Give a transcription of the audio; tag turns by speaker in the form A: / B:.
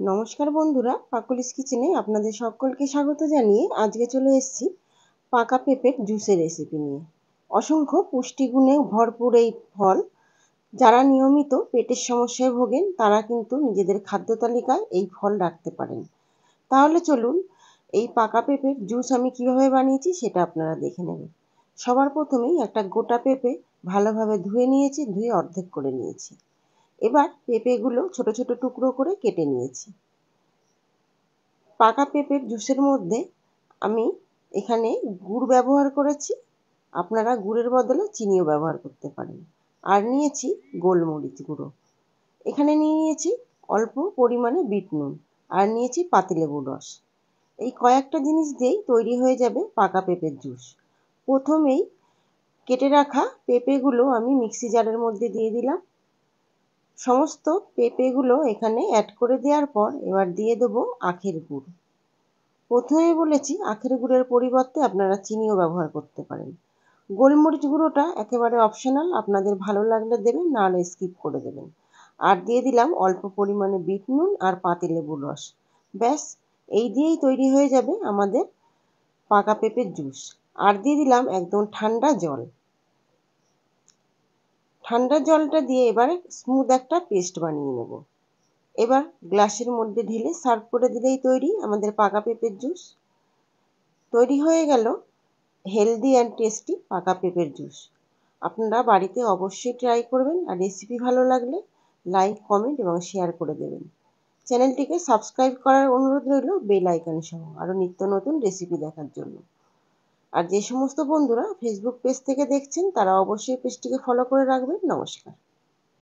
A: নমস্কার বন্ধুরা, পাকুলিস কিচেনে আপনাদের সকলকে স্বাগত জানিয়ে আজকে চলে এসেছি পাকা পেঁপের জুসের রেসিপি নিয়ে। অসংখ্য পুষ্টিগুণে ভরপুর এই ফল, যারা নিয়মিত পেটের সমস্যায় ভোগেন তারা কিন্তু নিজেদের খাদ্য তালিকায় এই ফল রাখতে পারেন। তাহলে চলুন এই পাকা পেঁপের জুস আমি কিভাবে বানিয়েছি সেটা আপনারা দেখে নেবেন। সবার প্রথমেই একটা গোটা পেঁপে ভালোভাবে ধুয়ে নিয়েছি, ধুয়ে অর্ধেক করে নিয়েছি। এবার পেঁপেগুলো ছোট ছোট টুকরো করে কেটে নিয়েছি। পাকা পেঁপের জুসের মধ্যে আমি এখানে গুড় ব্যবহার করেছি, আপনারা গুড়ের বদলে চিনিও ব্যবহার করতে পারেন। আর নিয়েছি গোলমরিচ গুঁড়ো, এখানে নিয়েছি অল্প পরিমাণে বিট নুন, আর নিয়েছি পাতিলেবুর রস। এই কয়েকটা জিনিস দিয়েই তৈরি হয়ে যাবে পাকা পেঁপের জুস। প্রথমেই কেটে রাখা পেঁপেগুলো আমি মিক্সি জারের মধ্যে দিয়ে দিলাম। সমস্ত পেঁপেগুলো এখানে অ্যাড করে দেওয়ার পর এবার দিয়ে দেবো আখের গুড়। প্রথমে বলেছি আখের গুড়ের পরিবর্তে আপনারা চিনিও ব্যবহার করতে পারেন। গোলমরিচ গুঁড়োটা একেবারে অপশনাল, আপনাদের ভালো লাগলে দেবেন, নাহলে স্কিপ করে দেবেন। আর দিয়ে দিলাম অল্প পরিমাণে বিট নুন আর পাতিলেবুর রস। ব্যাস, এই দিয়েই তৈরি হয়ে যাবে আমাদের পাকা পেঁপের জুস। আর দিয়ে দিলাম একদম ঠান্ডা জল। ঠান্ডা জলটা দিয়ে এবারে স্মুথ একটা পেস্ট বানিয়ে নেব। এবার গ্লাসের মধ্যে ঢেলে সার্ভ করে দিলেই তৈরি আমাদের পাকা পেঁপের জুস। তৈরি হয়ে গেল হেলদি অ্যান্ড টেস্টি পাকা পেঁপের জুস। আপনারা বাড়িতে অবশ্যই ট্রাই করবেন, আর রেসিপি ভালো লাগলে লাইক, কমেন্ট এবং শেয়ার করে দেবেন। চ্যানেলটিকে সাবস্ক্রাইব করার অনুরোধ রইল বেল আইকন সহ আরও নিত্য নতুন রেসিপি দেখার জন্য। আর যে সমস্ত বন্ধুরা ফেসবুক পেজ থেকে দেখছেন তারা অবশ্যই পেজটিকে ফলো করে রাখবেন। নমস্কার।